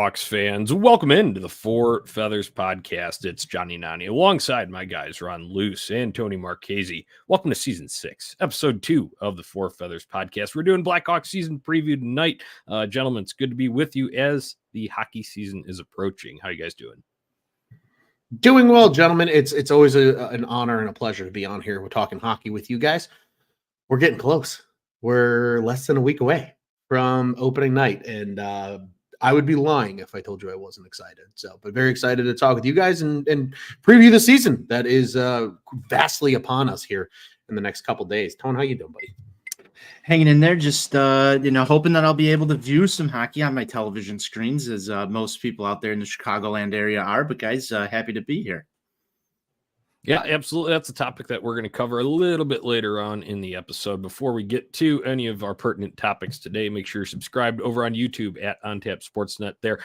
Blackhawks fans, welcome into the Four Feathers podcast. It's Johnny Nani alongside my guys Ron Luce and Tony Marchese. Welcome to season 6, episode 2 of the Four Feathers podcast. We're doing Blackhawks season preview tonight. Gentlemen, it's good to be with you as the hockey season is approaching. How you guys doing? Doing well, gentlemen. It's always an honor and a pleasure to be on here. We're talking hockey with you guys. We're getting close. We're less than a week away from opening night, and I would be lying if I told you I wasn't excited. But very excited to talk with you guys and preview the season that is vastly upon us here in the next couple days. Tone, how you doing, buddy? Hanging in there, just hoping that I'll be able to view some hockey on my television screens, as most people out there in the Chicagoland area are. But guys, happy to be here. Yeah, absolutely. That's a topic that we're going to cover a little bit later on in the episode. Before we get to any of our pertinent topics today, make sure you're subscribed over on YouTube at OnTap Sportsnet there.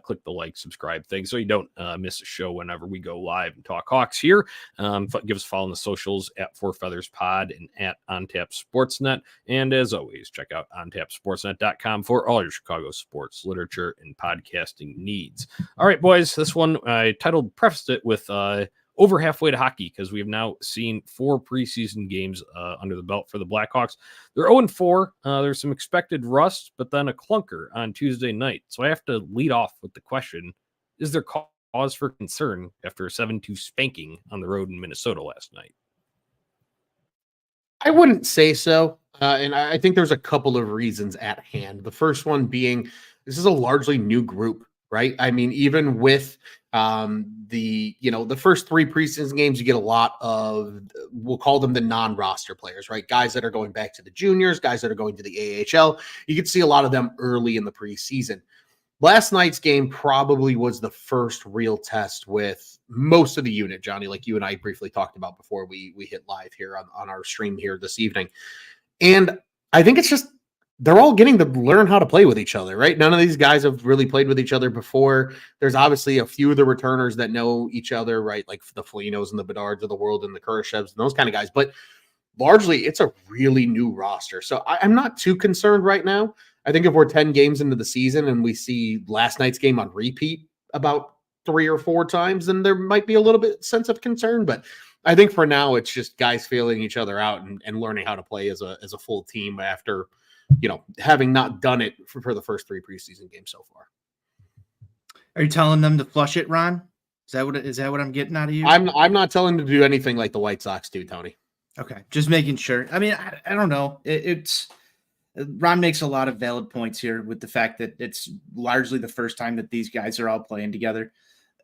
Click the like, subscribe thing so you don't miss a show whenever we go live and talk Hawks here. Give us a follow on the socials at Four Feathers Pod and at OnTap Sportsnet. And as always, check out OnTapSportsnet.com for all your Chicago sports, literature, and podcasting needs. All right, boys, this one I prefaced it with over halfway to hockey, because we have now seen 4 preseason games under the belt for the Blackhawks. They're 0-4. There's some expected rust, but then a clunker on Tuesday night. So I have to lead off with the question, is there cause for concern after a 7-2 spanking on the road in Minnesota last night? I wouldn't say so. And I think there's a couple of reasons at hand. The first one being this is a largely new group, right? I mean, even with the first 3 preseason games, you get a lot of, we'll call them the non-roster players, right? Guys that are going back to the juniors, guys that are going to the AHL. You can see a lot of them early in the preseason. Last night's game probably was the first real test with most of the unit, Johnny, like you and I briefly talked about before we hit live here on our stream here this evening. And I think it's just, they're all getting to learn how to play with each other, right? None of these guys have really played with each other before. There's obviously a few of the returners that know each other, right? Like the Folignos and the Bedards of the world and the Kurashevs and those kind of guys. But largely, it's a really new roster. So I'm not too concerned right now. I think if we're 10 games into the season and we see last night's game on repeat about 3 or 4 times, then there might be a little bit sense of concern. But I think for now, it's just guys feeling each other out and learning how to play as a full team after – having not done it for the first 3 preseason games so far. Are you telling them to flush it, Ron? Is that what I'm getting out of you? I'm not telling them to do anything like the White Sox do, Tony. Okay, just making sure. I mean, I don't know. It's Ron makes a lot of valid points here with the fact that it's largely the first time that these guys are all playing together.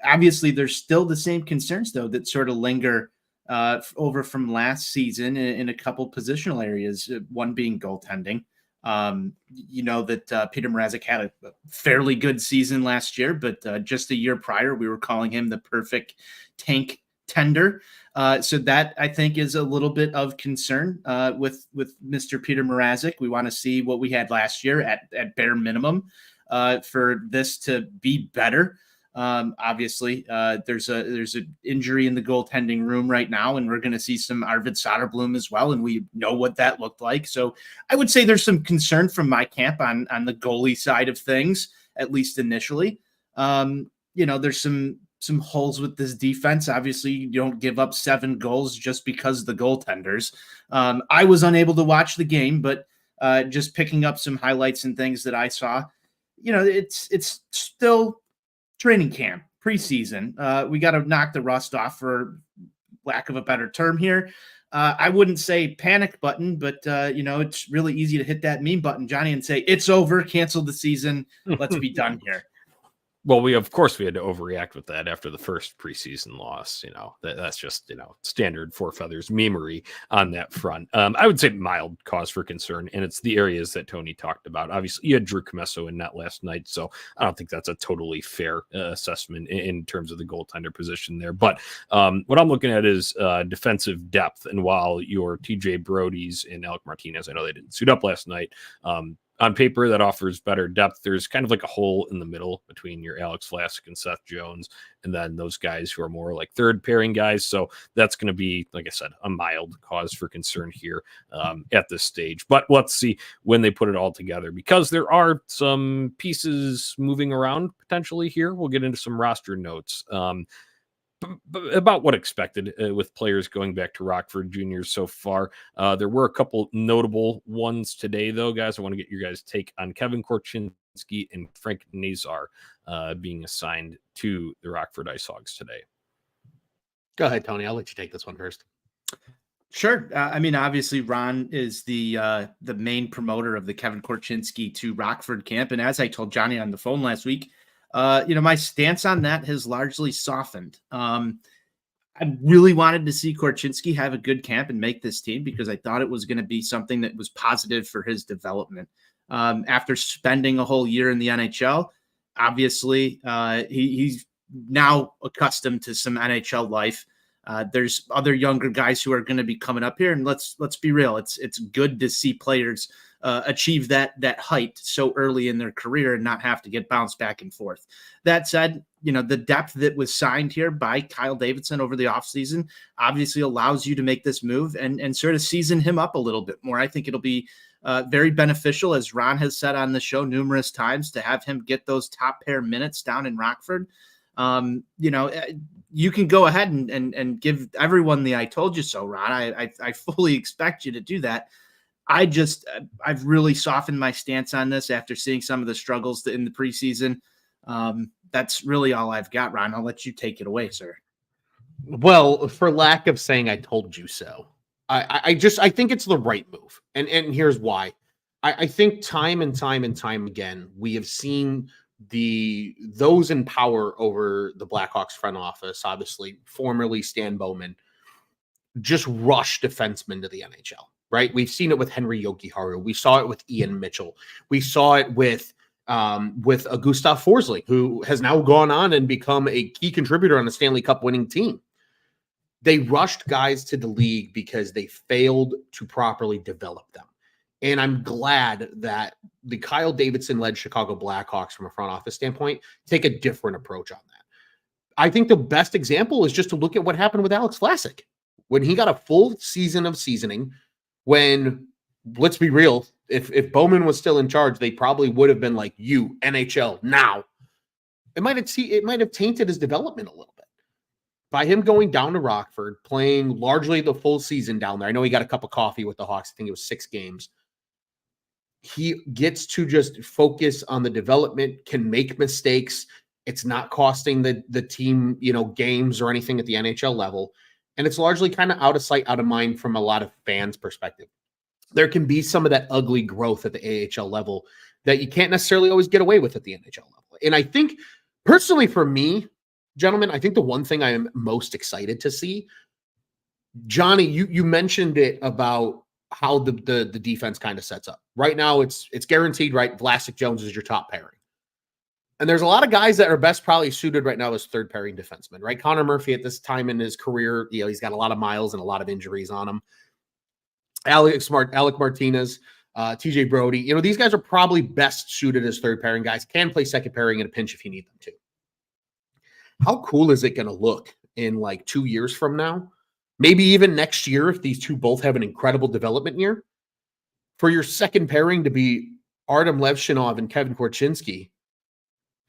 Obviously, there's still the same concerns, though, that sort of linger over from last season in a couple positional areas, one being goaltending. That Peter Mrazek had a fairly good season last year, but just a year prior, we were calling him the perfect tank tender. So that, I think, is a little bit of concern with Mr. Peter Mrazek. We want to see what we had last year at bare minimum for this to be better. Obviously, there's an injury in the goaltending room right now, and we're going to see some Arvid Soderblom as well, and we know what that looked like. So I would say there's some concern from my camp on the goalie side of things, at least initially. There's some holes with this defense. Obviously, you don't give up 7 goals just because of the goaltenders. I was unable to watch the game, but just picking up some highlights and things that I saw, it's still training camp, preseason. We got to knock the rust off, for lack of a better term here. I wouldn't say panic button, but it's really easy to hit that meme button, Johnny, and say it's over, cancel the season, let's be done here. Well, we had to overreact with that after the first preseason loss. That's just, standard Four Feathers memery on that front. I would say mild cause for concern, and it's the areas that Tony talked about. Obviously, you had Drew Comesso in net last night, so I don't think that's a totally fair assessment in terms of the goaltender position there. But what I'm looking at is defensive depth, and while your TJ Brody's and Alec Martinez, I know they didn't suit up last night, on paper that offers better depth. There's kind of like a hole in the middle between your Alex Vlasic and Seth Jones, and then those guys who are more like third pairing guys. So that's going to be, like I said, a mild cause for concern here at this stage. But let's see when they put it all together, because there are some pieces moving around potentially here. We'll get into some roster notes. About what expected with players going back to Rockford Juniors so far. There were a couple notable ones today, though, guys. I want to get your guys' take on Kevin Korchinski and Frank Nazar being assigned to the Rockford Ice Hogs today. Go ahead, Tony. I'll let you take this one first. Sure. I mean, obviously, Ron is the main promoter of the Kevin Korchinski to Rockford camp. And as I told Johnny on the phone last week, my stance on that has largely softened. I really wanted to see Korchinski have a good camp and make this team, because I thought it was going to be something that was positive for his development. After spending a whole year in the NHL, obviously, he's now accustomed to some NHL life. There's other younger guys who are going to be coming up here, and let's be real. It's good to see players achieve that height so early in their career and not have to get bounced back and forth. That said, the depth that was signed here by Kyle Davidson over the offseason obviously allows you to make this move and sort of season him up a little bit more. I think it'll be very beneficial, as Ron has said on the show numerous times, to have him get those top pair minutes down in Rockford. You can go ahead and give everyone the "I told you so," Ron. I fully expect you to do that. I've really softened my stance on this after seeing some of the struggles in the preseason. That's really all I've got, Ron. I'll let you take it away, sir. Well, for lack of saying "I told you so," I think it's the right move, and here's why. I think time and time again we have seen those in power over the Blackhawks front office, obviously formerly Stan Bowman, just rush defensemen to the NHL. Right? We've seen it with Henry Jokiharju. We saw it with Ian Mitchell. We saw it with Gustav Forsling, who has now gone on and become a key contributor on a Stanley Cup winning team. They rushed guys to the league because they failed to properly develop them. And I'm glad that the Kyle Davidson-led Chicago Blackhawks, from a front office standpoint, take a different approach on that. I think the best example is just to look at what happened with Alex Vlasic. When he got a full season of seasoning, when, let's be real, if Bowman was still in charge, they probably would have been like, "You, NHL, now." It might have tainted his development a little bit. By him going down to Rockford, playing largely the full season down there. I know he got a cup of coffee with the Hawks. I think it was 6 games. He gets to just focus on the development, can make mistakes. It's not costing the team, games or anything at the NHL level. And it's largely kind of out of sight, out of mind from a lot of fans' perspective. There can be some of that ugly growth at the AHL level that you can't necessarily always get away with at the NHL level. And I think, personally for me, gentlemen, I think the one thing I am most excited to see, Johnny, you mentioned it about how the defense kind of sets up. Right now, it's guaranteed, right? Vlasic Jones is your top pairing. And there's a lot of guys that are best probably suited right now as third pairing defensemen, right? Connor Murphy at this time in his career, he's got a lot of miles and a lot of injuries on him. Alec Martinez, TJ Brody, these guys are probably best suited as third pairing guys, can play second pairing in a pinch if you need them to. How cool is it going to look in like 2 years from now? Maybe even next year, if these two both have an incredible development year, for your second pairing to be Artem Levshinov and Kevin Korchinski,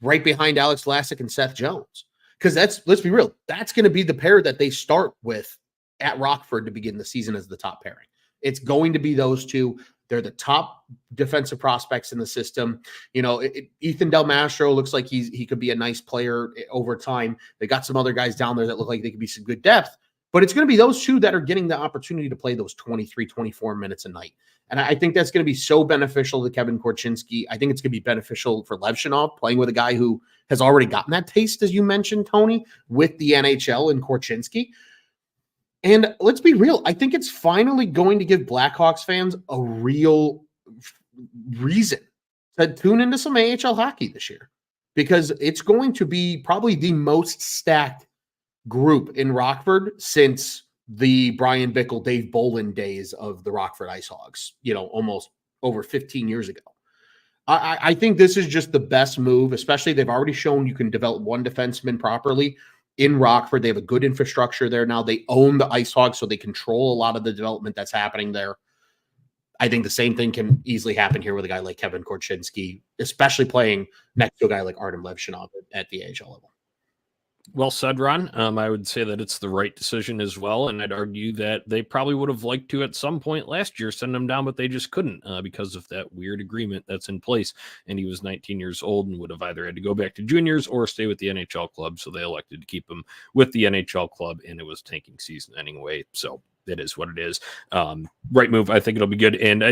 right behind Alex Vlasic and Seth Jones. Because let's be real, that's going to be the pair that they start with at Rockford to begin the season as the top pairing. It's going to be those two. They're the top defensive prospects in the system. Ethan Del Mastro looks like he could be a nice player over time. They got some other guys down there that look like they could be some good depth. But it's going to be those two that are getting the opportunity to play those 23, 24 minutes a night. And I think that's going to be so beneficial to Kevin Korchinski. I think it's going to be beneficial for Levshinov, playing with a guy who has already gotten that taste, as you mentioned, Tony, with the NHL and Korchinski. And let's be real, I think it's finally going to give Blackhawks fans a real reason to tune into some AHL hockey this year, because it's going to be probably the most stacked group in Rockford since the Brian Bickle, Dave Bolin days of the Rockford Ice Hogs, almost over 15 years ago. I think this is just the best move, especially they've already shown you can develop one defenseman properly in Rockford. They have a good infrastructure there now. They own the Ice Hogs, so they control a lot of the development that's happening there. I think the same thing can easily happen here with a guy like Kevin Korchinski, especially playing next to a guy like Artem Levshinov at the AHL level. Well said, Ron. I would say that it's the right decision as well, and I'd argue that they probably would have liked to at some point last year send him down, but they just couldn't because of that weird agreement that's in place. And he was 19 years old and would have either had to go back to juniors or stay with the NHL club. So they elected to keep him with the NHL club, and it was tanking season anyway. So it is what it is. Right move. I think it'll be good. And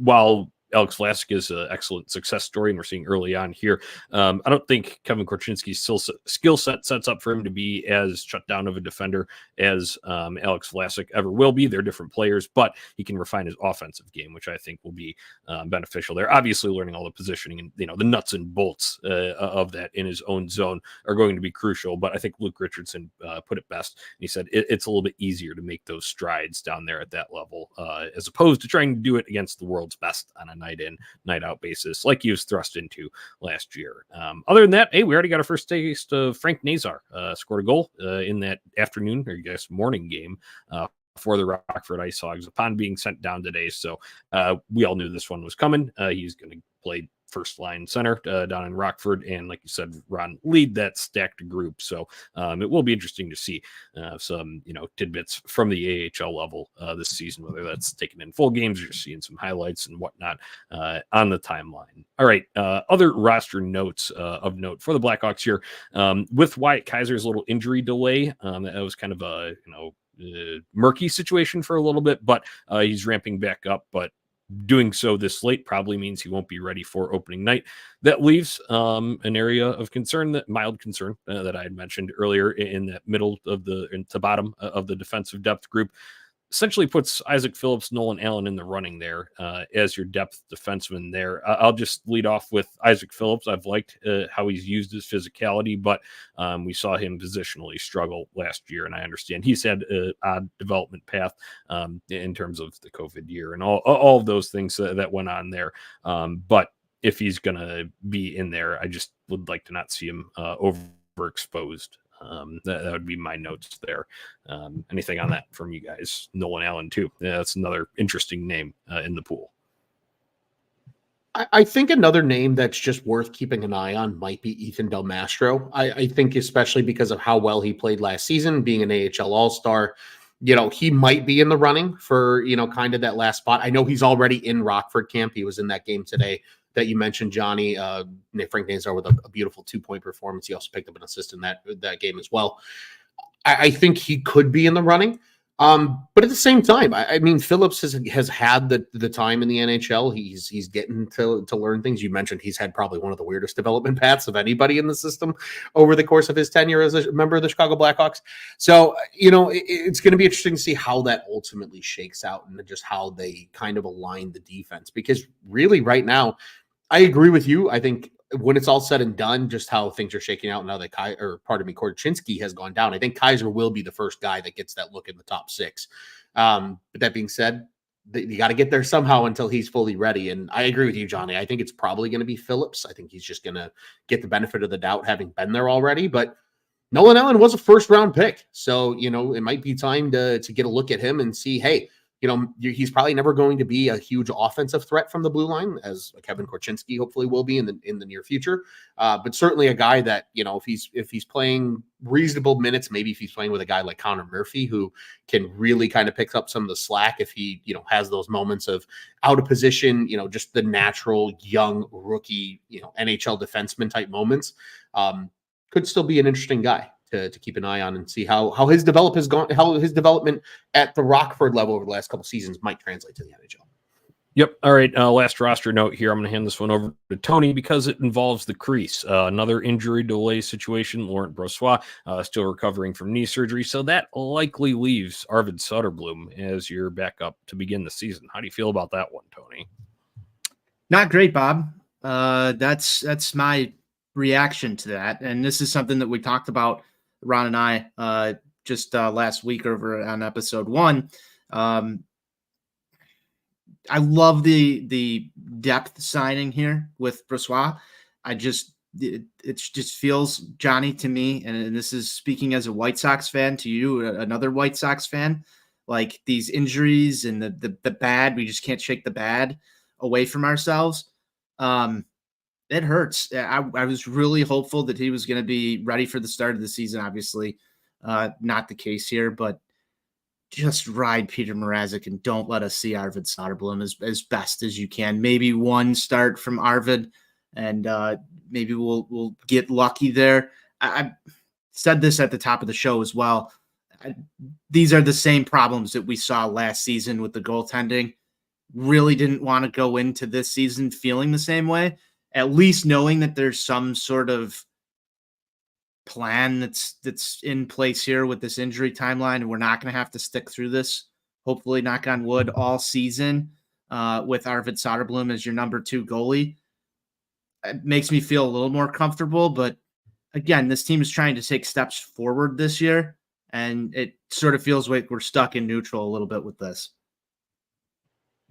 while Alex Vlasic is an excellent success story, and we're seeing early on here, I don't think Kevin Korchinski's skill set sets up for him to be as shut down of a defender as Alex Vlasic ever will be. They're different players, but he can refine his offensive game, which I think will be beneficial there. Obviously, learning all the positioning and the nuts and bolts of that in his own zone are going to be crucial. But I think Luke Richardson put it best. He said it's a little bit easier to make those strides down there at that level as opposed to trying to do it against the world's best on a night in, night out basis, like he was thrust into last year. Other than that, hey, we already got our first taste of Frank Nazar. Scored a goal in that afternoon, or I guess morning game for the Rockford Ice Hogs upon being sent down today. So we all knew this one was coming. He's going to play first line center down in Rockford, and like you said, Ron, lead that stacked group. So it will be interesting to see some tidbits from the AHL level this season, whether that's taken in full games or seeing some highlights and whatnot on the timeline. All right, other roster notes of note for the Blackhawks here with Wyatt Kaiser's little injury delay. That was kind of a murky situation for a little bit, but he's ramping back up. But doing so this late probably means he won't be ready for opening night. That leaves an area of concern, that mild concern that I had mentioned earlier in that middle of the bottom of the defensive depth group. Essentially puts Isaac Phillips, Nolan Allen in the running there as your depth defenseman there. I'll just lead off with Isaac Phillips. I've liked how he's used his physicality, but we saw him positionally struggle last year, and I understand he's had an odd development path in terms of the COVID year and all of those things that went on there. But if he's going to be in there, I just would like to not see him overexposed. That would be my notes there. Anything on that from you guys? Nolan Allen too. Yeah, that's another interesting name in the pool. I think another name that's just worth keeping an eye on might be Ethan Del Mastro. I think especially because of how well he played last season, being an AHL All-Star, he might be in the running for, kind of that last spot. I know he's already in Rockford camp. He was in that game today that you mentioned, Johnny. Frank Nazar with a beautiful 2-point performance. He also picked up an assist in that game as well. I think he could be in the running. But at the same time, I mean, Phillips has had the time in the NHL. He's getting to learn things. You mentioned he's had probably one of the weirdest development paths of anybody in the system over the course of his tenure as a member of the Chicago Blackhawks. So, it's going to be interesting to see how that ultimately shakes out and just how they kind of align the defense. Because really right now, I agree with you. I think when it's all said and done, just how things are shaking out now that Korchinski has gone down, I think Kaiser will be the first guy that gets that look in the top 6. But that being said, you got to get there somehow until he's fully ready. And I agree with you, Johnny. I think it's probably going to be Phillips. I think he's just going to get the benefit of the doubt having been there already. But Nolan Allen was a first-round pick. So, it might be time to get a look at him and see, hey, he's probably never going to be a huge offensive threat from the blue line, as Kevin Korchinski hopefully will be in the near future. But certainly a guy that, if he's playing reasonable minutes, maybe if he's playing with a guy like Connor Murphy, who can really kind of pick up some of the slack if he, has those moments of out of position, just the natural young rookie, NHL defenseman type moments, could still be an interesting guy to keep an eye on and see how his development at the Rockford level over the last couple seasons might translate to the NHL. Yep. All right. Last roster note here. I'm going to hand this one over to Tony because it involves the crease. Another injury delay situation. Laurent Brossoit still recovering from knee surgery. So that likely leaves Arvid Soderblom as your backup to begin the season. How do you feel about that one, Tony? Not great, Bob. That's my reaction to that. And this is something that we talked about, Ron and I, just last week over on episode 1. I love the depth signing here with Brossoit. It just feels, Johnny, to me, and this is speaking as a White Sox fan to you, another White Sox fan, like these injuries and the bad, we just can't shake the bad away from ourselves. It hurts. I was really hopeful that he was going to be ready for the start of the season. Obviously, not the case here, but just ride Peter Mrazek and don't let us see Arvid Soderblom as best as you can. Maybe one start from Arvid, and maybe we'll get lucky there. I said this at the top of the show as well. These are the same problems that we saw last season with the goaltending. Really didn't want to go into this season feeling the same way, at least knowing that there's some sort of plan that's in place here with this injury timeline, and we're not going to have to stick through this, hopefully, knock on wood, all season with Arvid Soderblom as your number 2 goalie. It makes me feel a little more comfortable, but again, this team is trying to take steps forward this year, and it sort of feels like we're stuck in neutral a little bit with this.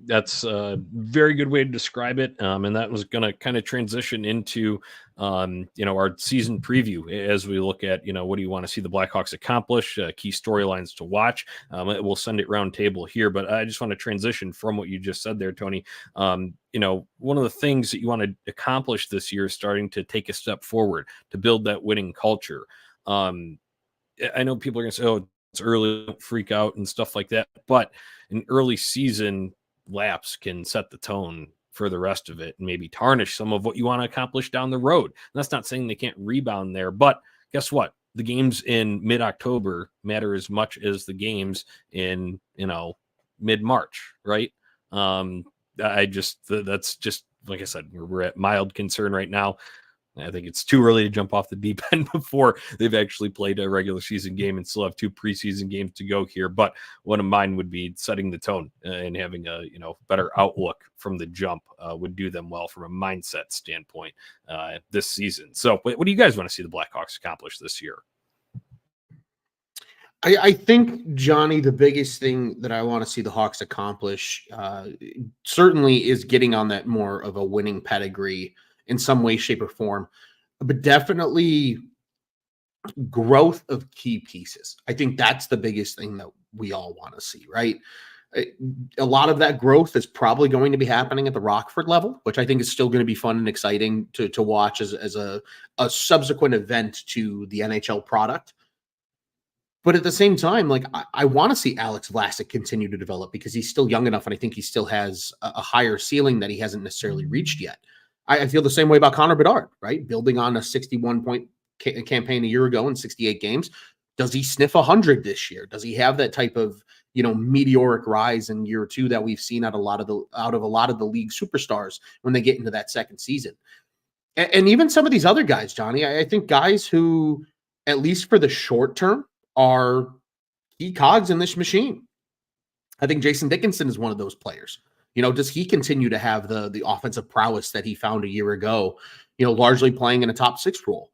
That's a very good way to describe it. And that was going to kind of transition into, our season preview as we look at, what do you want to see the Blackhawks accomplish, key storylines to watch. We'll send it round table here, but I just want to transition from what you just said there, Tony. One of the things that you want to accomplish this year is starting to take a step forward to build that winning culture. I know people are going to say, oh, it's early, don't freak out and stuff like that. But an early season lapse can set the tone for the rest of it and maybe tarnish some of what you want to accomplish down the road. And that's not saying they can't rebound there, but guess what? The games in mid-October matter as much as the games in, mid-March, right? That's just, like I said, we're at mild concern right now. I think it's too early to jump off the deep end before they've actually played a regular season game and still have 2 preseason games to go here. But one of mine would be setting the tone and having a better outlook from the jump would do them well from a mindset standpoint this season. So what do you guys want to see the Blackhawks accomplish this year? I think, Johnny, the biggest thing that I want to see the Hawks accomplish certainly is getting on that more of a winning pedigree in some way, shape, or form, but definitely growth of key pieces. I think that's the biggest thing that we all want to see, right? A lot of that growth is probably going to be happening at the Rockford level, which I think is still going to be fun and exciting to watch as a subsequent event to the NHL product. But at the same time, like I want to see Alex Vlasic continue to develop because he's still young enough, and I think he still has a higher ceiling that he hasn't necessarily reached yet. I feel the same way about Connor Bedard, right? Building on a 61-point campaign a year ago in 68 games. Does he sniff 100 this year? Does he have that type of, meteoric rise in year 2 that we've seen out of a lot of the league superstars when they get into that second season? And even some of these other guys, Johnny, I think guys who, at least for the short term, are key cogs in this machine. I think Jason Dickinson is one of those players. Does he continue to have the offensive prowess that he found a year ago, largely playing in a top 6 role?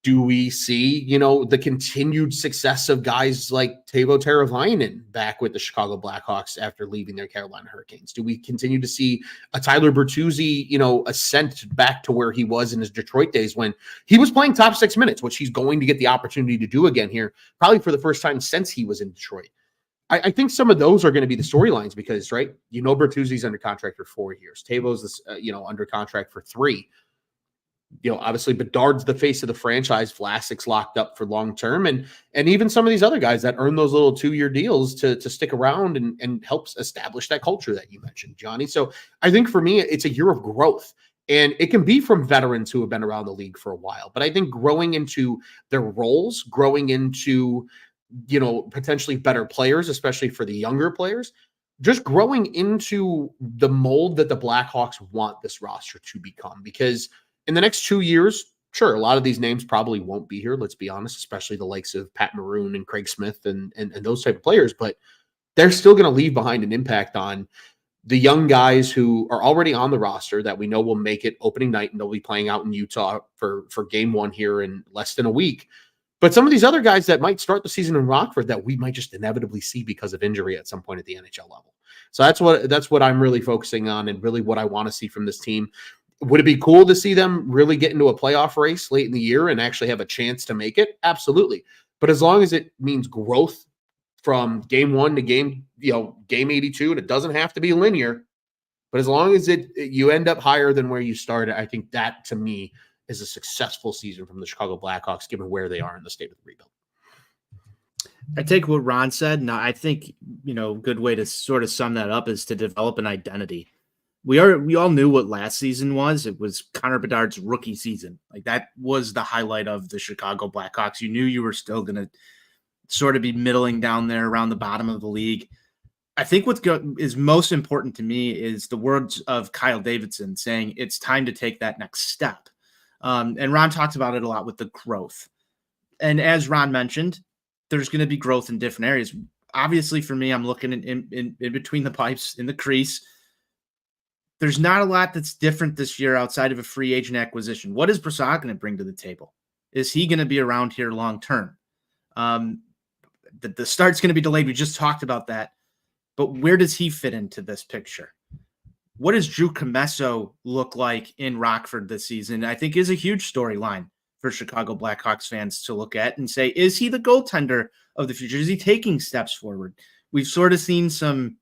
Do we see, the continued success of guys like Teuvo Teravainen back with the Chicago Blackhawks after leaving their Carolina Hurricanes? Do we continue to see a Tyler Bertuzzi, ascent back to where he was in his Detroit days when he was playing top 6 minutes, which he's going to get the opportunity to do again here, probably for the first time since he was in Detroit? I think some of those are going to be the storylines because, right, Bertuzzi's under contract for 4 years. Tavo's, under contract for 3. Obviously Bedard's the face of the franchise. Vlasic's locked up for long term, and even some of these other guys that earn those little 2-year deals to stick around and helps establish that culture that you mentioned, Johnny. So I think for me, it's a year of growth. And it can be from veterans who have been around the league for a while. But I think growing into their roles, growing into potentially better players, especially for the younger players, just growing into the mold that the Blackhawks want this roster to become. Because in the next 2 years, sure, a lot of these names probably won't be here, let's be honest, especially the likes of Pat Maroon and Craig Smith and those type of players, but they're still going to leave behind an impact on the young guys who are already on the roster that we know will make it opening night, and they'll be playing out in Utah for game 1 here in less than a week. But some of these other guys that might start the season in Rockford that we might just inevitably see because of injury at some point at the NHL level. So that's what I'm really focusing on and really what I want to see from this team. Would it be cool to see them really get into a playoff race late in the year and actually have a chance to make it? Absolutely. But as long as it means growth from game 1 to game 82, and it doesn't have to be linear, but as long as you end up higher than where you started, I think that to me is a successful season from the Chicago Blackhawks, given where they are in the state of the rebuild. I take what Ron said, and I think, a good way to sort of sum that up is to develop an identity. We all knew what last season was. It was Connor Bedard's rookie season. Like, that was the highlight of the Chicago Blackhawks. You knew you were still going to sort of be middling down there around the bottom of the league. I think what is most important to me is the words of Kyle Davidson saying it's time to take that next step. And Ron talks about it a lot with the growth. And as Ron mentioned, there's going to be growth in different areas. Obviously, for me, I'm looking in between the pipes, in the crease. There's not a lot that's different this year outside of a free agent acquisition. What is Brassard going to bring to the table? Is he going to be around here long term? The start's going to be delayed. We just talked about that. But where does he fit into this picture? What does Drew Commesso look like in Rockford this season? I think is a huge storyline for Chicago Blackhawks fans to look at and say, is he the goaltender of the future? Is he taking steps forward? We've sort of seen some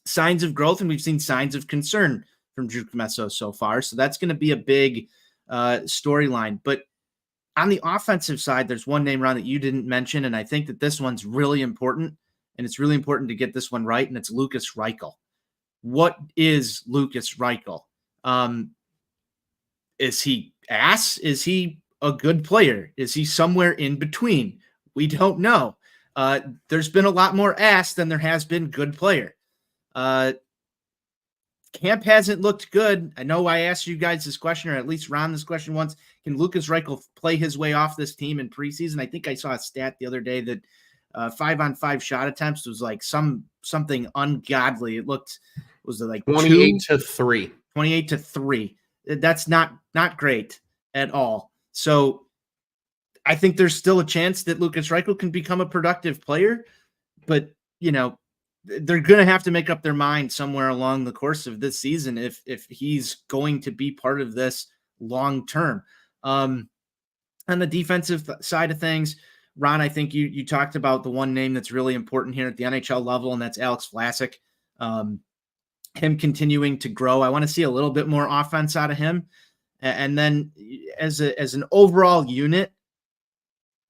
signs of growth, and we've seen signs of concern from Drew Commesso so far. So that's going to be a big storyline. But on the offensive side, there's one name, Ron, that you didn't mention, and I think that this one's really important, and it's really important to get this one right, and it's Lukas Reichel. What is Lukas Reichel? Is he ass? Is he a good player? Is he somewhere in between? We don't know. There's been a lot more ass than there has been good player. Camp hasn't looked good. I know I asked you guys this question, or at least Ron this question once. Can Lukas Reichel play his way off this team in preseason? I think I saw a stat the other day that 5-on-5 shot attempts was like something ungodly. It was like 28-3. 28-3. That's not great at all. So I think there's still a chance that Lukas Reichel can become a productive player, but they're going to have to make up their mind somewhere along the course of this season if he's going to be part of this long term. On the defensive side of things, Ron, I think you talked about the one name that's really important here at the NHL level, and that's Alex Vlasic. Him continuing to grow. I want to see a little bit more offense out of him. And then as an overall unit,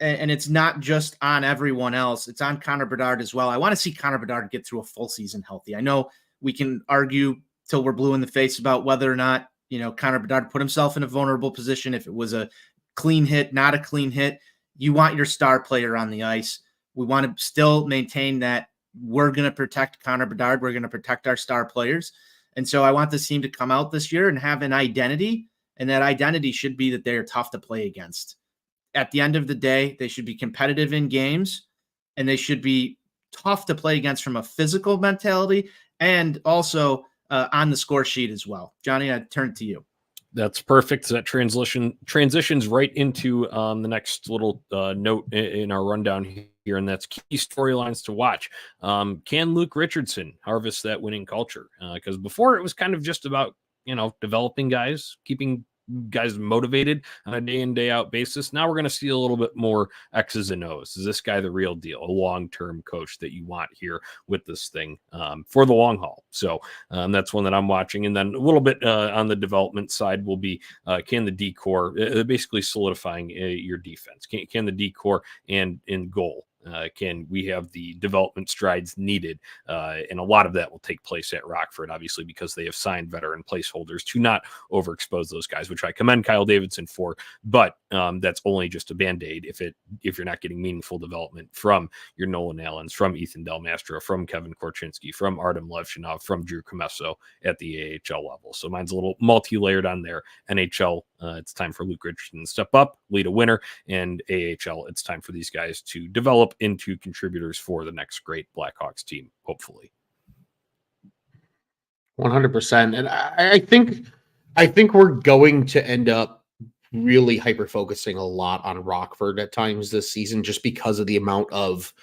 and it's not just on everyone else, it's on Connor Bedard as well. I want to see Connor Bedard get through a full season healthy. I know we can argue till we're blue in the face about whether or not, Connor Bedard put himself in a vulnerable position, if it was a clean hit, not a clean hit. You want your star player on the ice. We want to still maintain that we're going to protect Connor Bedard. We're going to protect our star players. And so I want this team to come out this year and have an identity, and that identity should be that they're tough to play against. At the end of the day, they should be competitive in games, and they should be tough to play against from a physical mentality and also on the score sheet as well. Johnny, I turn to you. That's perfect. So that transitions right into the next little note in our rundown here, and that's key storylines to watch. Can Luke Richardson harvest that winning culture? Because before it was kind of just about, developing guys, keeping guys motivated on a day in, day out basis. Now we're going to see a little bit more X's and O's. Is this guy the real deal? A long-term coach that you want here with this thing for the long haul. So that's one that I'm watching. And then a little bit on the development side will be, can the D-core basically solidifying your defense? Can the D-core and in goal? Can we have the development strides needed? And a lot of that will take place at Rockford, obviously, because they have signed veteran placeholders to not overexpose those guys, which I commend Kyle Davidson for. But that's only just a Band-Aid if you're not getting meaningful development from your Nolan Allens, from Ethan Del Mastro, from Kevin Korchinski, from Artem Levchinov, from Drew Commesso at the AHL level. So mine's a little multi-layered on there. NHL, it's time for Luke Richardson to step up, lead a winner, and AHL, it's time for these guys to develop into contributors for the next great Blackhawks team, hopefully. 100%. And I think we're going to end up really hyper focusing a lot on Rockford at times this season, just because of the amount of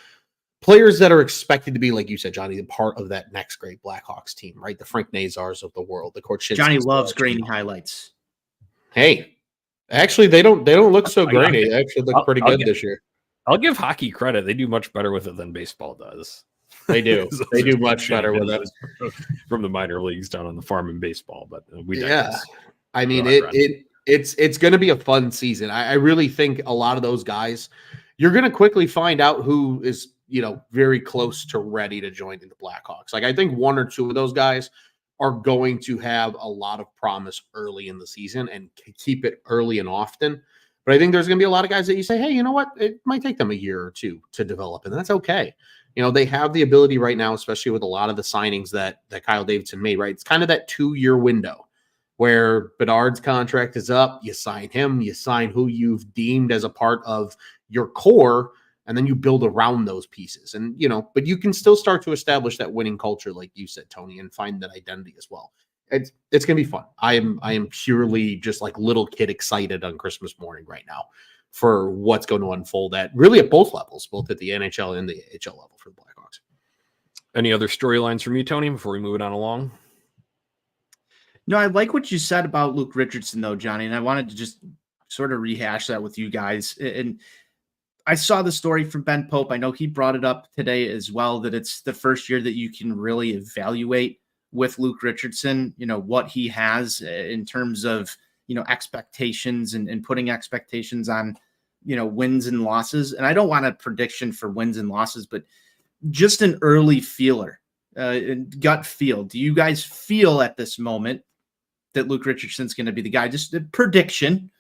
players that are expected to be, like you said, Johnny, the part of that next great Blackhawks team, right? The Frank Nazars of the world, the Korchinskis. Johnny loves grainy highlights. Hey, actually, they don't look so grainy. They actually look pretty good this year. I'll give hockey credit. They do much better with it than baseball does. They do. They do much better with it from the minor leagues down on the farm in baseball. But I mean, it's going to be a fun season. I really think a lot of those guys, you're going to quickly find out who is, very close to ready to join the Blackhawks. Like, I think one or two of those guys are going to have a lot of promise early in the season and keep it early and often. But I think there's going to be a lot of guys that you say, hey, you know what? It might take them a year or two to develop, and that's okay. They have the ability right now, especially with a lot of the signings that Kyle Davidson made, right? It's kind of that 2-year window where Bedard's contract is up. You sign him, you sign who you've deemed as a part of your core, and then you build around those pieces. And, but you can still start to establish that winning culture, like you said, Tony, and find that identity as well. It's going to be fun. I am purely just like little kid excited on Christmas morning right now for what's going to unfold at both levels, both at the NHL and the AHL level for the Blackhawks. Any other storylines from you, Tony, before we move it on along? No, I like what you said about Luke Richardson, though, Johnny, and I wanted to just sort of rehash that with you guys. And I saw the story from Ben Pope. I know he brought it up today as well, that it's the first year that you can really evaluate with Luke Richardson, what he has in terms of, expectations and putting expectations on, wins and losses. And I don't want a prediction for wins and losses, but just an early feeler, gut feel. Do you guys feel at this moment that Luke Richardson's going to be the guy? Just a prediction.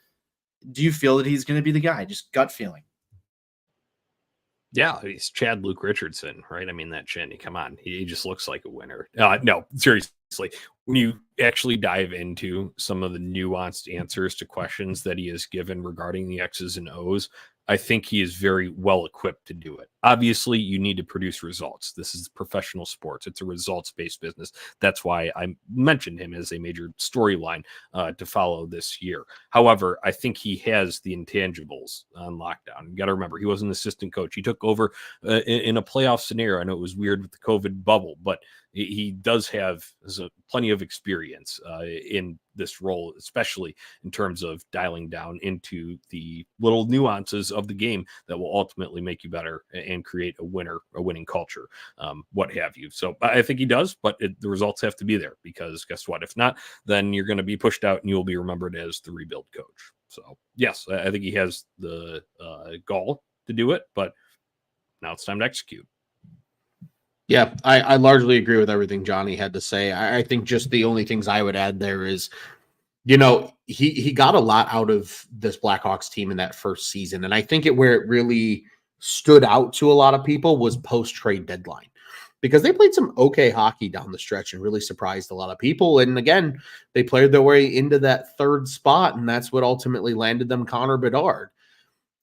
Do you feel that he's going to be the guy? Just gut feeling. Yeah, he's Chad Luke Richardson, right? I mean, that chin, come on. He just looks like a winner. No, seriously. When you actually dive into some of the nuanced answers to questions that he has given regarding the X's and O's, I think he is very well equipped to do it. Obviously, you need to produce results. This is professional sports. It's a results-based business. That's why I mentioned him as a major storyline to follow this year. However, I think he has the intangibles on lockdown. You got to remember, he was an assistant coach. He took over in a playoff scenario. I know it was weird with the COVID bubble, but he does have plenty of experience in this role, especially in terms of dialing down into the little nuances of the game that will ultimately make you better and create a winning culture, what have you. So I think he does, but the results have to be there, because guess what? If not, then you're going to be pushed out and you'll be remembered as the rebuild coach. So yes, I think he has the gall to do it, but now it's time to execute. Yeah, I largely agree with everything Johnny had to say. I think just the only things I would add there is, he got a lot out of this Blackhawks team in that first season. And I think where it really stood out to a lot of people was post-trade deadline, because they played some okay hockey down the stretch and really surprised a lot of people. And again, they played their way into that third spot, and that's what ultimately landed them Connor Bedard.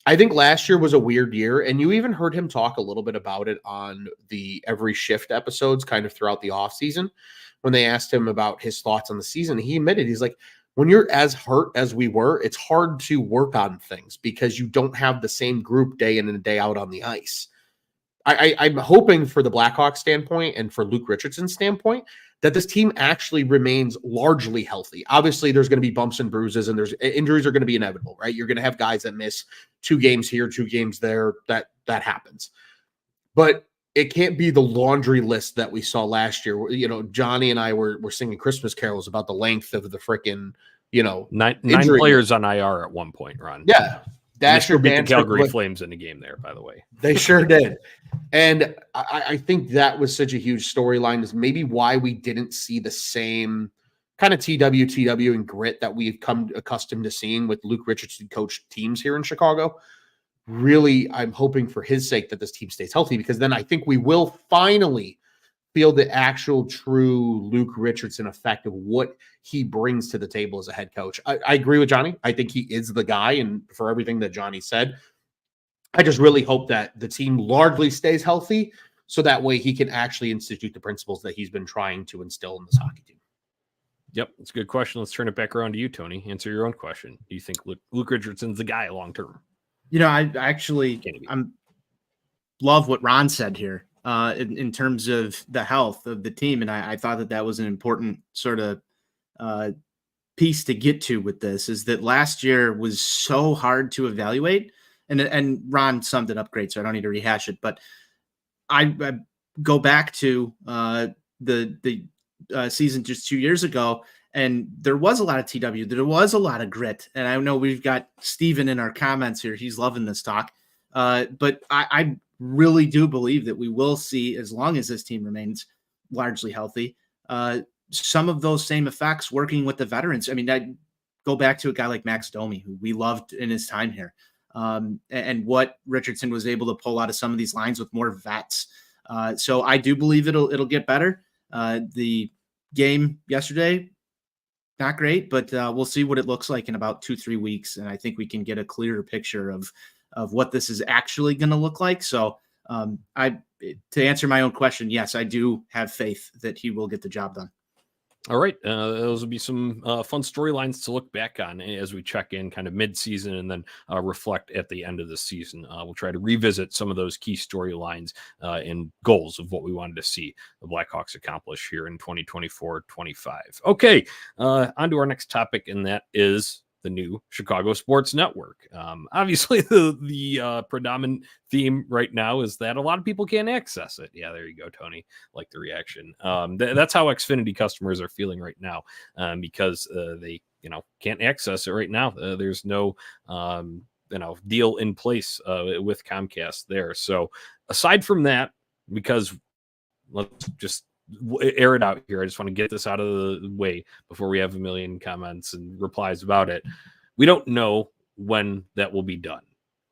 I think last year was a weird year, and you even heard him talk a little bit about it on the Every Shift episodes kind of throughout the offseason. When they asked him about his thoughts on the season, he admitted, he's like, when you're as hurt as we were, it's hard to work on things because you don't have the same group day in and day out on the ice. I'm hoping for the Blackhawks standpoint and for Luke Richardson's standpoint that this team actually remains largely healthy. Obviously, there's going to be bumps and bruises, and there's injuries are going to be inevitable, right? You're going to have guys that miss 2 games here, 2 games there. That happens. But it can't be the laundry list that we saw last year. Johnny and I were singing Christmas carols about the length of the freaking, nine injury. players on IR at one point, Ron. Yeah. Dasher beat the Calgary Flames in a game there, by the way. They sure did. And I think that was such a huge storyline, is maybe why we didn't see the same kind of TW and grit that we've come accustomed to seeing with Luke Richardson coached teams here in Chicago. Really, I'm hoping for his sake that this team stays healthy, because then I think we will finally feel the actual true Luke Richardson effect of what he brings to the table as a head coach. I agree with Johnny. I think he is the guy, and for everything that Johnny said, I just really hope that the team largely stays healthy, so that way he can actually institute the principles that he's been trying to instill in this hockey team. Yep, that's a good question. Let's turn it back around to you, Tony. Answer your own question. Do you think Luke Richardson's the guy long term? I'm love what Ron said here in terms of the health of the team. And I thought that was an important sort of piece to get to with this, is that last year was so hard to evaluate. And Ron summed it up great, so I don't need to rehash it. But I go back to the season just 2 years ago, and there was a lot of TW. There was a lot of grit. And I know we've got Steven in our comments here. He's loving this talk. But I really do believe that we will see, as long as this team remains largely healthy, some of those same effects working with the veterans. I mean, I go back to a guy like Max Domi, who we loved in his time here, and what Richardson was able to pull out of some of these lines with more vets. So I do believe it'll get better. The game yesterday, not great, but we'll see what it looks like in about 2-3 weeks. And I think we can get a clearer picture of what this is actually going to look like. So to answer my own question, yes, I do have faith that he will get the job done. All right. Those will be some fun storylines to look back on as we check in kind of mid-season and then reflect at the end of the season. We'll try to revisit some of those key storylines and goals of what we wanted to see the Blackhawks accomplish here in 2024-25. Okay, on to our next topic, and that is the new Chicago Sports Network. Obviously, the predominant theme right now is that a lot of people can't access it. Yeah, there you go, Tony. Like the reaction. That's how Xfinity customers are feeling right now, because they can't access it right now. There's no deal in place with Comcast there. So aside from that, because let's just air it out here. I just want to get this out of the way before we have a million comments and replies about it. We don't know when that will be done.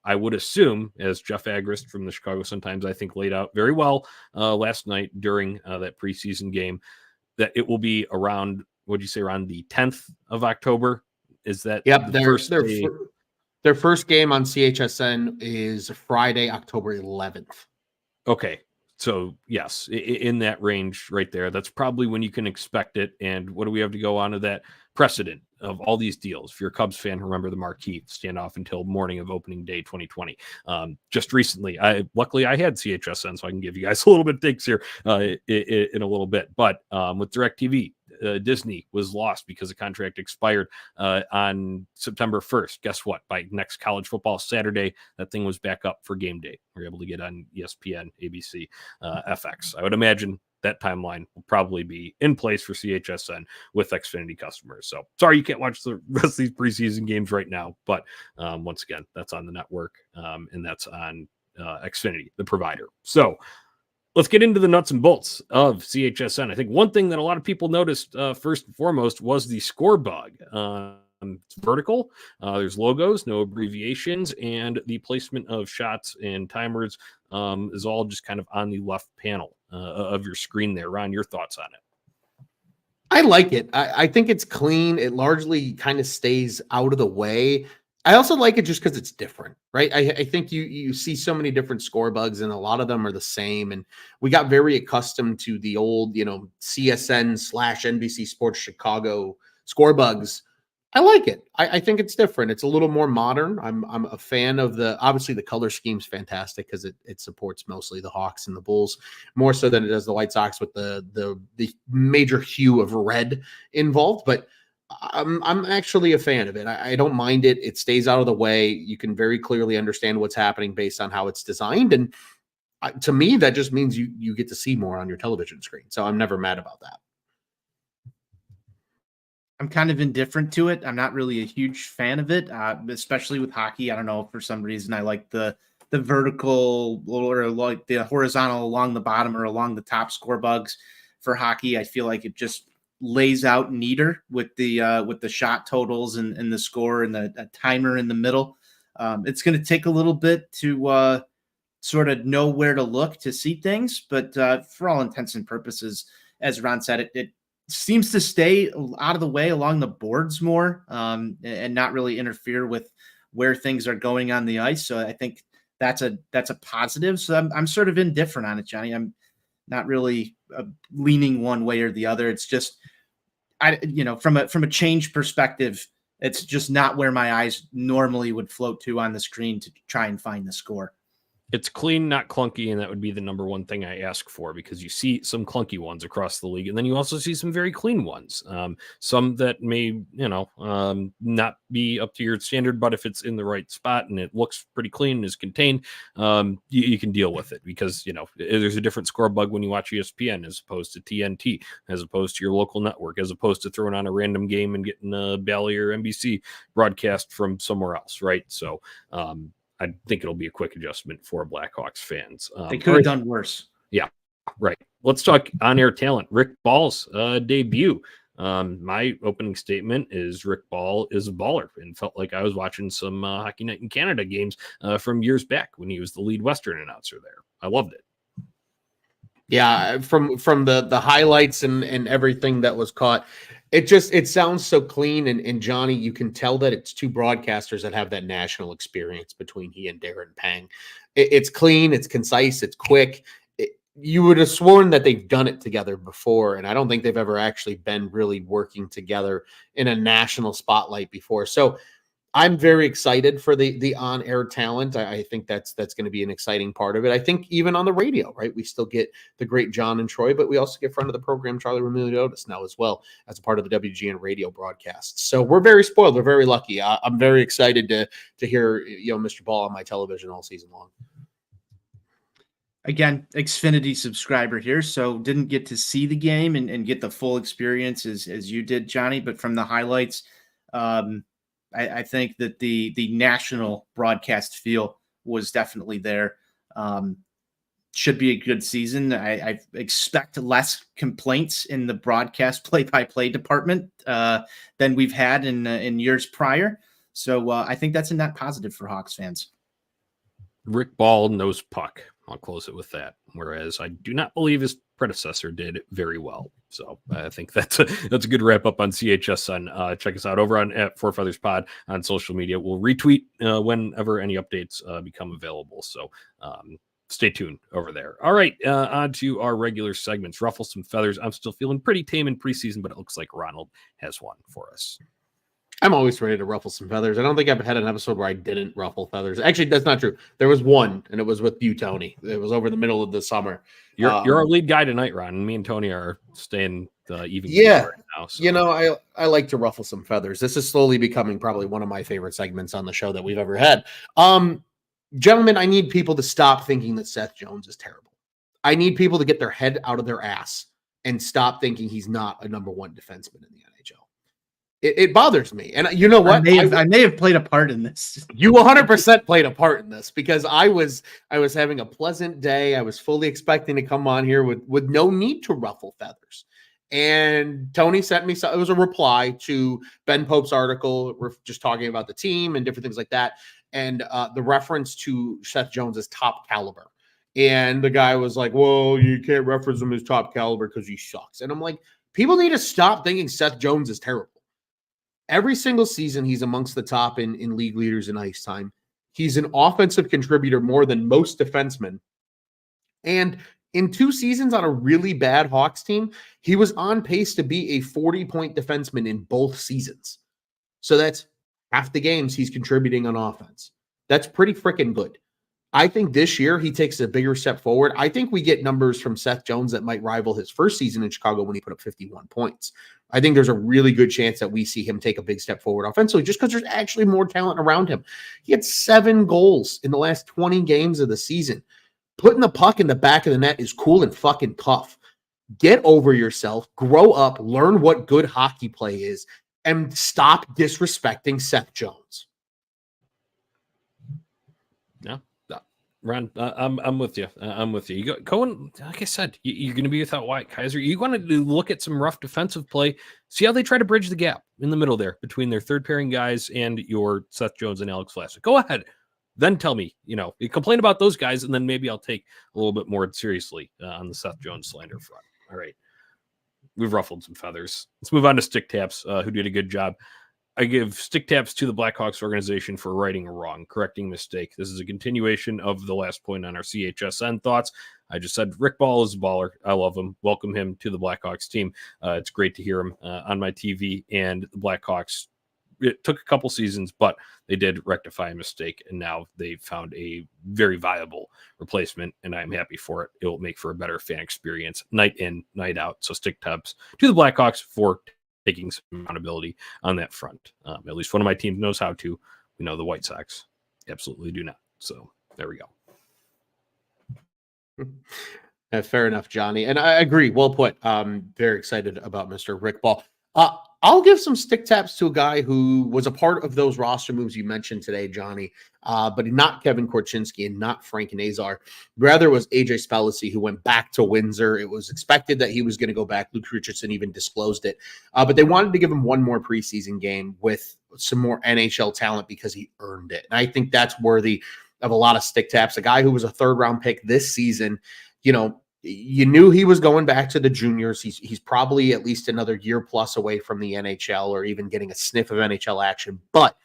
I would assume, as Jeff Agrest from the Chicago Sun-Times, I think, laid out very well last night during that preseason game, that it will be around, what'd you say, around the 10th of October? Is that their first game on CHSN is Friday, October 11th. Okay. So, yes, in that range right there, that's probably when you can expect it. And what do we have to go on to that precedent of all these deals? If you're a Cubs fan, remember the marquee standoff until morning of opening day 2020. Just recently, luckily I had CHSN, so I can give you guys a little bit of takes here in a little bit. But with DirecTV, Disney was lost because the contract expired on September 1st. Guess what? By next college football Saturday, that thing was back up for game day. We're able to get on ESPN, ABC, FX. I would imagine that timeline will probably be in place for CHSN with Xfinity customers. So sorry you can't watch the rest of these preseason games right now, but once again, that's on the network and that's on Xfinity, the provider. So let's get into the nuts and bolts of CHSN. I think one thing that a lot of people noticed first and foremost was the score bug. It's vertical. There's logos, no abbreviations, and the placement of shots and timers is all just kind of on the left panel of your screen there. Ron, your thoughts on it? I like it. I think it's clean. It largely kind of stays out of the way. I also like it just because it's different, right? I think you see so many different score bugs, and a lot of them are the same. And we got very accustomed to the old, CSN/NBC Sports Chicago score bugs. I like it. I think it's different. It's a little more modern. I'm a fan of obviously the color scheme's fantastic because it supports mostly the Hawks and the Bulls more so than it does the White Sox with the major hue of red involved. But I'm actually a fan of it. I don't mind it. It stays out of the way. You can very clearly understand what's happening based on how it's designed. And to me, that just means you get to see more on your television screen. So I'm never mad about that. I'm kind of indifferent to it. I'm not really a huge fan of it, especially with hockey. I don't know, for some reason I like the vertical or like the horizontal along the bottom or along the top score bugs for hockey. I feel like it just lays out neater with the shot totals and the score and the timer in the middle. It's going to take a little bit to sort of know where to look to see things, but for all intents and purposes, as Ron said, it seems to stay out of the way along the boards more and not really interfere with where things are going on the ice. So I think that's a positive. So I'm sort of indifferent on it, Johnny. I'm not really leaning one way or the other. It's just, from a change perspective, it's just not where my eyes normally would float to on the screen to try and find the score. It's clean, not clunky, and that would be the number one thing I ask for, because you see some clunky ones across the league, and then you also see some very clean ones. Some that may, not be up to your standard, but if it's in the right spot and it looks pretty clean and is contained, you can deal with it, because there's a different score bug when you watch ESPN as opposed to TNT, as opposed to your local network, as opposed to throwing on a random game and getting a Bally or NBC broadcast from somewhere else, right? So I think it'll be a quick adjustment for Blackhawks fans. They could have done worse. Yeah, right. Let's talk on-air talent. Rick Ball's debut. My opening statement is Rick Ball is a baller, and felt like I was watching some Hockey Night in Canada games from years back when he was the lead Western announcer there. I loved it. Yeah, from the highlights and everything that was caught, it sounds so clean. And Johnny, you can tell that it's two broadcasters that have that national experience between he and Darren Pang. It's clean, it's concise, it's quick. You would have sworn that they've done it together before, and I don't think they've ever actually been really working together in a national spotlight before. So I'm very excited for the on-air talent. I think that's going to be an exciting part of it. I think even on the radio, right? We still get the great John and Troy, but we also get friend of the program, Charlie Remiliotis, now as well as a part of the WGN radio broadcast. So we're very spoiled. We're very lucky. I'm very excited to hear Mr. Ball on my television all season long. Again, Xfinity subscriber here, so didn't get to see the game and get the full experience as you did, Johnny, but from the highlights, I think that the national broadcast feel was definitely there. Should be a good season. I expect less complaints in the broadcast play-by-play department than we've had in years prior. So I think that's a net positive for Hawks fans. Rick Ball knows puck. I'll close it with that. Whereas I do not believe his predecessor did very well. So I think that's a good wrap up on CHSN. Check us out over on at Four Feathers Pod on social media. We'll retweet whenever any updates become available. So stay tuned over there. All right, on to our regular segments. Ruffle some feathers. I'm still feeling pretty tame in preseason, but it looks like Ronald has one for us. I'm always ready to ruffle some feathers. I don't think I've had an episode where I didn't ruffle feathers. Actually, that's not true. There was one, and it was with you, Tony. It was over the middle of the summer. You're our lead guy tonight, Ron. And me and Tony are staying even. Yeah, right now, so. I like to ruffle some feathers. This is slowly becoming probably one of my favorite segments on the show that we've ever had. Gentlemen, I need people to stop thinking that Seth Jones is terrible. I need people to get their head out of their ass and stop thinking he's not a number one defenseman in the NHL. It bothers me. And you know what? I may have played a part in this. You 100% played a part in this, because I was having a pleasant day. I was fully expecting to come on here with no need to ruffle feathers. And Tony sent me, it was a reply to Ben Pope's article. We're just talking about the team and different things like that. And the reference to Seth Jones' top caliber. And the guy was like, well, you can't reference him as top caliber because he sucks. And I'm like, people need to stop thinking Seth Jones is terrible. Every single season, he's amongst the top in league leaders in ice time. He's an offensive contributor more than most defensemen. And in 2 seasons on a really bad Hawks team, he was on pace to be a 40-point defenseman in both seasons. So that's half the games he's contributing on offense. That's pretty freaking good. I think this year he takes a bigger step forward. I think we get numbers from Seth Jones that might rival his first season in Chicago when he put up 51 points. I think there's a really good chance that we see him take a big step forward offensively just because there's actually more talent around him. He had 7 goals in the last 20 games of the season. Putting the puck in the back of the net is cool and fucking tough. Get over yourself, grow up, learn what good hockey play is, and stop disrespecting Seth Jones. Yeah. Ron, I'm with you. I'm with you. You go, Cohen, like I said, you're going to be without Wyatt Kaiser. You want to look at some rough defensive play. See how they try to bridge the gap in the middle there between their third pairing guys and your Seth Jones and Alex Vlasic. Go ahead. Then tell me, you complain about those guys, and then maybe I'll take a little bit more seriously on the Seth Jones slander front. All right. We've ruffled some feathers. Let's move on to Stick Taps, who did a good job. I give stick taps to the Blackhawks organization for righting a wrong, correcting a mistake. This is a continuation of the last point on our CHSN thoughts. I just said Rick Ball is a baller. I love him. Welcome him to the Blackhawks team. It's great to hear him on my TV, and the Blackhawks it took a couple seasons, but they did rectify a mistake, and now they've found a very viable replacement, and I'm happy for it. It will make for a better fan experience night in, night out. So stick tabs to the Blackhawks for taking some accountability on that front. At least one of my teams knows how to. We know the White Sox absolutely do not. So there we go. Fair enough, Johnny. And I agree. Well put. Very excited about Mr. Rick Ball. I'll give some stick taps to a guy who was a part of those roster moves you mentioned today, Johnny, but not Kevin Korchinski and not Frank Nazar. Rather, it was AJ Spellici who went back to Windsor. It was expected that he was going to go back. Luke Richardson even disclosed it. But they wanted to give him one more preseason game with some more NHL talent because he earned it. And I think that's worthy of a lot of stick taps. A guy who was a third-round pick this season, you knew he was going back to the juniors. He's probably at least another year plus away from the NHL or even getting a sniff of NHL action. But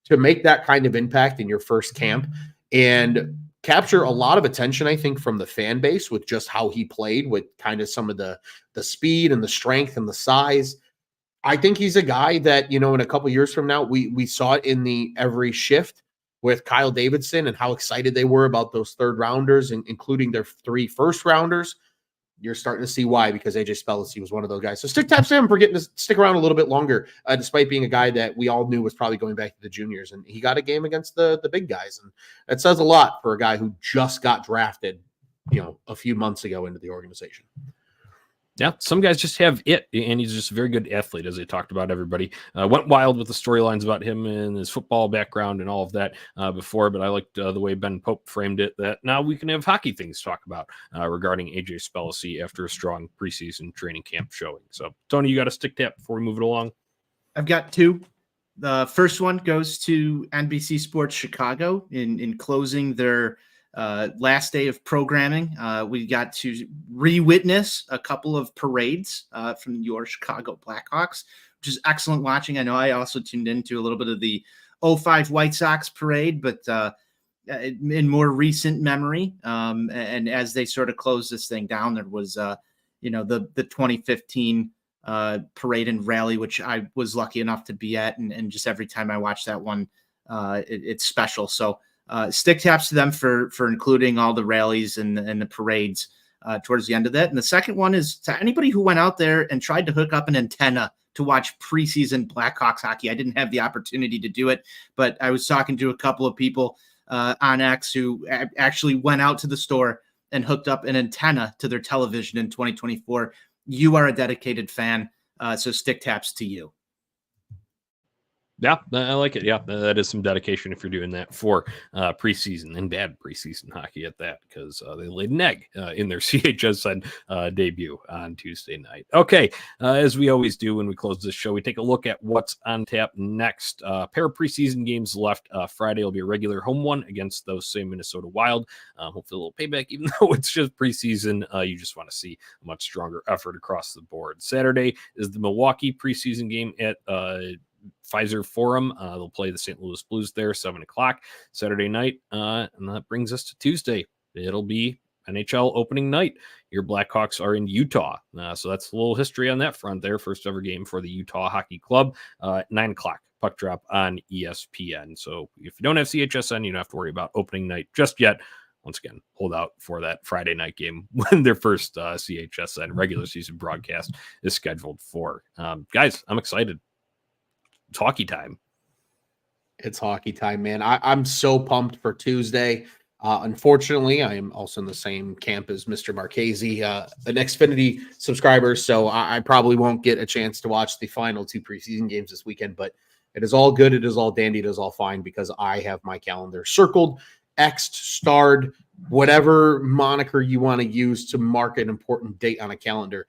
to make that kind of impact in your first camp and capture a lot of attention, I think, from the fan base with just how he played, with kind of some of the speed and the strength and the size. I think he's a guy that, in a couple years from now, we saw it in the every shift with Kyle Davidson and how excited they were about those third rounders, including their 3 first rounders. You're starting to see why, because AJ Spellici was one of those guys. So stick taps to him for getting to stick around a little bit longer, despite being a guy that we all knew was probably going back to the juniors. And he got a game against the big guys. And that says a lot for a guy who just got drafted, a few months ago into the organization. Yeah, some guys just have it, and he's just a very good athlete, as they talked about. Everybody went wild with the storylines about him and his football background and all of that before, but I liked the way Ben Pope framed it, that now we can have hockey things to talk about regarding AJ Spellici after a strong preseason training camp showing. So, Tony, you got a stick tap before we move it along? I've got 2. The first one goes to NBC Sports Chicago in closing their last day of programming. We got to re-witness a couple of parades from your Chicago Blackhawks, which is excellent watching. I know I also tuned into a little bit of the 05 White Sox parade, but in more recent memory. And as they sort of closed this thing down, there was, the 2015 parade and rally, which I was lucky enough to be at. And just every time I watch that one, it's special. So, stick taps to them for including all the rallies and the parades towards the end of that. And the second one is to anybody who went out there and tried to hook up an antenna to watch preseason Blackhawks hockey. I didn't have the opportunity to do it, but I was talking to a couple of people on X who actually went out to the store and hooked up an antenna to their television in 2024. You are a dedicated fan, so stick taps to you. Yeah, I like it. Yeah, that is some dedication if you're doing that for preseason, and bad preseason hockey at that, because they laid an egg in their CHSN debut on Tuesday night. Okay, as we always do when we close this show, we take a look at what's on tap next. Pair of preseason games left. Friday will be a regular home one against those same Minnesota Wild. Hopefully a little payback, even though it's just preseason. You just want to see a much stronger effort across the board. Saturday is the Milwaukee preseason game at Pfizer Forum. They'll play the St. Louis Blues there, 7:00 Saturday night. And that brings us to Tuesday. It'll be NHL opening night. Your Blackhawks are in Utah. So that's a little history on that front there. First ever game for the Utah Hockey Club, 9:00 puck drop on ESPN. So if you don't have CHSN, you don't have to worry about opening night just yet. Once again, hold out for that Friday night game when their first CHSN regular season broadcast is scheduled for. Guys, I'm excited. It's hockey time. It's hockey time, man. I'm so pumped for Tuesday. Unfortunately, I am also in the same camp as Mr. Marchese, an Xfinity subscriber, so I probably won't get a chance to watch the final 2 preseason games this weekend, but it is all good. It is all dandy. It is all fine because I have my calendar circled, X'd, starred, whatever moniker you want to use to mark an important date on a calendar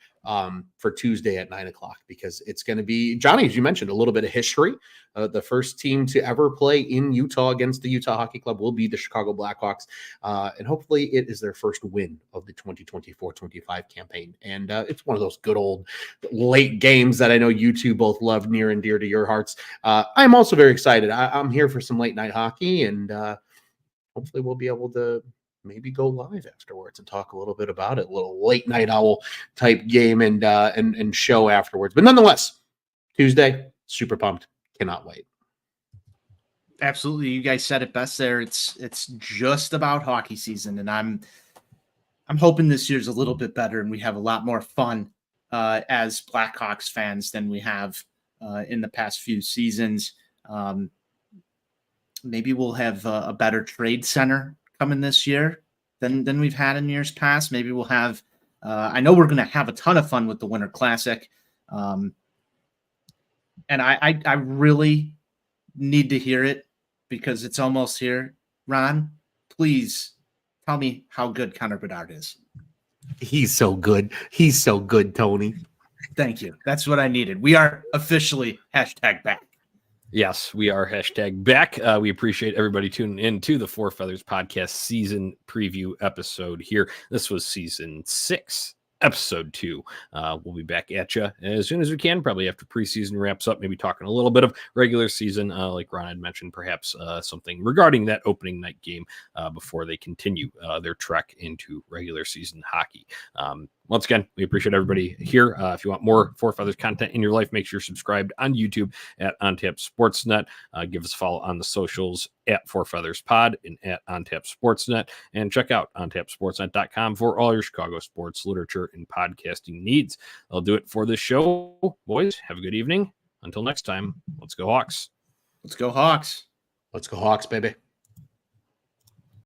for Tuesday at 9:00, because it's going to be, Johnny, as you mentioned, a little bit of history. The first team to ever play in Utah against the Utah Hockey Club will be the Chicago Blackhawks. And hopefully it is their first win of the 2024-25 campaign. And it's one of those good old late games that I know you two both love near and dear to your hearts. I'm also very excited. I'm here for some late night hockey, and hopefully we'll be able to maybe go live afterwards and talk a little bit about it, a little late night owl type game and show afterwards. But nonetheless, Tuesday, super pumped. Cannot wait. Absolutely. You guys said it best there. It's just about hockey season, and I'm hoping this year's a little bit better and we have a lot more fun as Blackhawks fans than we have in the past few seasons. Maybe we'll have a better trade center coming this year than we've had in years past. Maybe we'll have I know we're going to have a ton of fun with the Winter Classic. And I really need to hear it because it's almost here. Ron, please tell me how good Connor Bedard is. He's so good. He's so good, Tony. Thank you. That's what I needed. We are officially #back. Yes, we are #back. We appreciate everybody tuning in to the Four Feathers podcast season preview episode here. This was season 6, episode 2. We'll be back at you as soon as we can, probably after preseason wraps up, maybe talking a little bit of regular season, like Ron had mentioned, perhaps something regarding that opening night game before they continue their trek into regular season hockey. Once again, we appreciate everybody here. If you want more Four Feathers content in your life, make sure you're subscribed on YouTube at OnTap Sportsnet. Give us a follow on the socials at Four Feathers Pod and at OnTap Sportsnet. And check out OnTapSportsnet.com for all your Chicago sports, literature, and podcasting needs. I'll do it for this show. Boys, have a good evening. Until next time, let's go Hawks. Let's go Hawks. Let's go Hawks, baby.